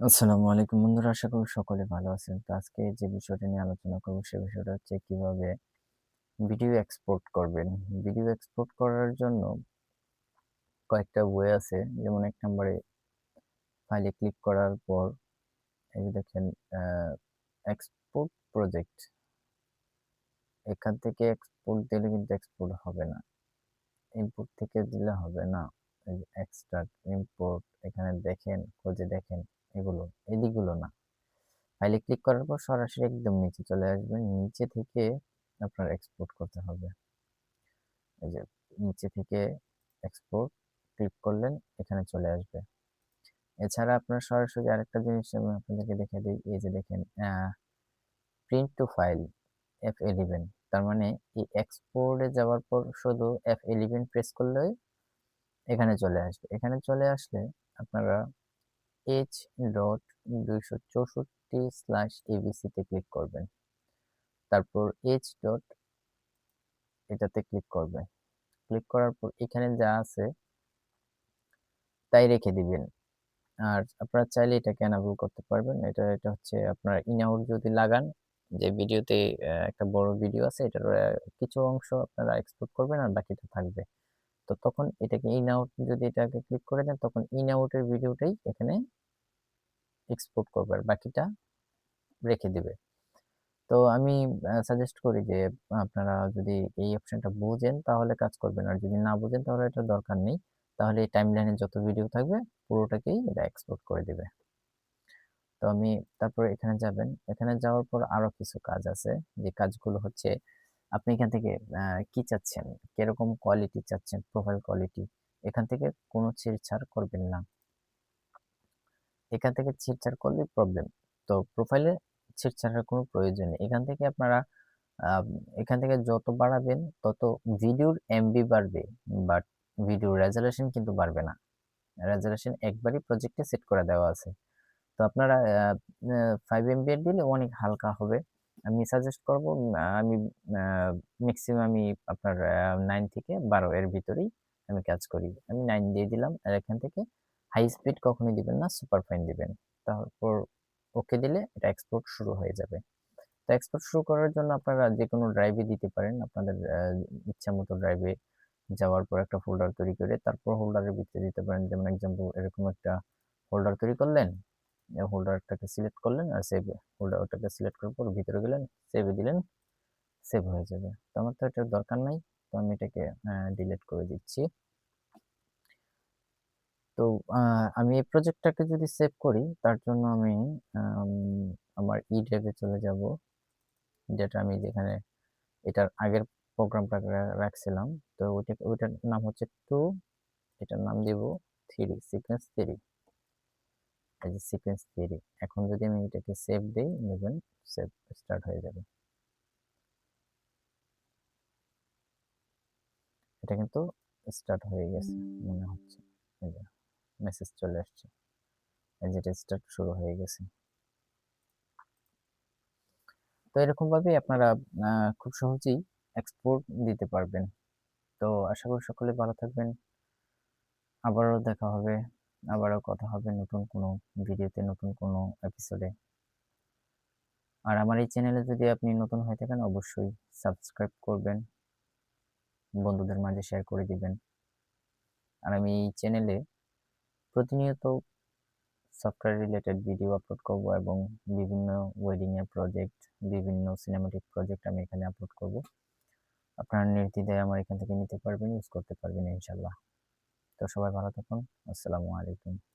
আসসালামু আলাইকুম বন্ধুরা, আশা করি সকলে ভালো আছেন। তো আজকে যে বিষয়টা নিয়ে আলোচনা করব সে বিষয়টা হচ্ছে কিভাবে ভিডিও এক্সপোর্ট করবেন। ভিডিও এক্সপোর্ট করার জন্য কয়েকটা ওয়ে আছে। যেমন ১ নম্বরে ফাইলে ক্লিক করার পর এই যে দেখেন আ এক্সপোর্ট প্রজেক্ট। এখান থেকে এক্সপোর্ট দিলে কিন্তু এক্সপোর্ট হবে না। ইম্পোর্ট থেকে দিলে হবে না। এই যে এক্সট্রাক্ট, ইম্পোর্ট এখানে দেখেন, খুঁজে দেখেন এগুলো, এদিকগুলো না। ফাইলে ক্লিক করার পর সরাসরি একদম নিচে চলে আসবেন। নিচে থেকে আপনার এক্সপোর্ট করতে হবে। এই যে নিচে থেকে এক্সপোর্ট ক্লিক করলেন, এখানে চলে আসবে। এছাড়া আপনার সরাসরি আরেকটা জিনিস আমি আপনাদেরকে দেখিয়ে দেই। এই যে দেখেন প্রিন্ট টু ফাইল F11 তার মানে এই এক্সপোর্ট এ যাওয়ার পর শুধু F11 প্রেস করলেই এখানে চলে আসবে। এখানে চলে আসলে আপনারা H.264/ABC তে ক্লিক করবেন। তারপর H. এটাতে ক্লিক করবেন। ক্লিক করার পর এখানে যা আছে তাই রেখে দিবেন। আর আপনারা চাইলে এটাকে এনাবল করতে পারবেন। এটা হচ্ছে আপনার ইন আউট যদি লাগান, যে ভিডিওতে একটা বড় ভিডিও আছে এটার কিছু অংশ আপনারা এক্সপোর্ট করবেন আর বাকিটা থাকবে। তো তখন এটাকে ইন আউট যদি এটাকে ক্লিক করে দেন তখন ইন আউট এর ভিডিওটাই এখানে এক্সপোর্ট করবে আর বাকিটা রেখে দিবে। তো আমি সাজেস্ট করি যে আপনারা যদি এই অপশনটা বুঝেন তাহলে কাজ করবেন। আর যদি না বুঝেন তাহলে এটার দরকার নেই। তাহলে এই টাইমলাইনে যত ভিডিও থাকবে পুরোটাকেই এটা এক্সপোর্ট করে দিবে। তো আমি তারপরে এখানে যাবেন। এখানে যাওয়ার পর আরো কিছু কাজ আছে। যে কাজগুলো হচ্ছে আপনি এখান থেকে আ কি চাচ্ছেন? কিরকম কোয়ালিটি চাচ্ছেন? Profile quality. এখান থেকে কোনো ছেড়ছাড় করবেন না। এখান থেকে ছেড়ছাড় করলেই প্রবলেম। তো প্রোফাইলে ছেড়ছাড়ের কোনো প্রয়োজন নেই। আম এখান থেকে যত বাড়াবেন তত ভিডিওর এমবি বাড়বে। বাট ভিডিওর রেজোলিউশন কিন্তু বাড়বে না। রেজোলিউশন একবারই প্রজেক্টে সেট করে দেওয়া আছে। তো আপনারা 5 এমবি এর দিলে অনেক হালকা হবে। আমি সাজেস্ট করব আমি আ মেক্সিমাম আমি আপনার 9 থেকে 12 এর ভিতরেই আমি কাজ করি। আমি 9 দিয়ে দিলাম। আর এখান থেকে হাই স্পিড কখনোই দিবেন না, সুপার ফাইন দিবেন। তারপর ওকে দিলে এটা এক্সপোর্ট শুরু হয়ে যাবে। তো এক্সপোর্ট শুরু করার জন্য আপনারা যেকোনো ড্রাইভে দিতে পারেন। আপনাদের ইচ্ছামত ড্রাইভে যাওয়ার পর একটা ফোল্ডার তৈরি করে তারপর হোল্ডারের ভিতরে দিতে পারেন। যেমন এক্সাম্পল এরকম একটা হোল্ডার তৈরি করলেন। হোল্ডারটাকে সিলেক্ট করলেন আর সেভ ওটাকে সিলেক্ট করার পর ভিতরে গেলেন, সেভ এ দিলেন, সেভ হয়ে যাবে। তো আমার তো এটার দরকার নাই। তো আমি এটাকে ডিলিট করে দিচ্ছি। তো আ আমি এই প্রজেক্টটাকে যদি সেভ করি তার জন্য আমি আম আমার ই ড্রাইভে চলে যাব। যেটা আমি যেখানে এটার আগের প্রোগ্রামটা রাখছিলাম। তো ওইটার নাম হচ্ছে 2, এটার নাম দিব 3, সিকোয়েন্স 3। এই যে সিকোয়েন্স 3। এখন যদি আমি এটাকে সেভ দেই, দেখবেন সেভ স্টার্ট হয়ে যাবে। এটা কিন্তু স্টার্ট হয়ে গেছে মনে হচ্ছে। এই যে মেসেজ চলে আসছে। এই যে এটা স্টার্ট শুরু হয়ে গেছে। তো এরকমভাবেই আপনারা আ খুব সহজেই এক্সপোর্ট দিতে পারবেন। তো আশা করি সকলে ভালো থাকবেন। আবারও দেখা হবে। আবারও কথা হবে নতুন কোনো ভিডিওতে, নতুন কোনো এপিসোডে। আর আমার এই চ্যানেলে যদি আপনি নতুন হয়ে থাকেন অবশ্যই সাবস্ক্রাইব করবেন, বন্ধুদের মাঝে শেয়ার করে দিবেন। আর আমি এই চ্যানেলে প্রতিনিয়ত সফটওয়্যার রিলেটেড ভিডিও আপলোড করব এবং বিভিন্ন ওয়েডিং এর প্রজেক্ট, বিভিন্ন সিনেমাটিক প্রজেক্ট আমি এখানে আপলোড করব। আপনারা নির্দ্বিধায় আমার এখান থেকে নিতে পারবেন, ইউজ করতে পারবেন ইনশাআল্লাহ। তো সবাই ভালো থাকুন। আসসালামু আলাইকুম।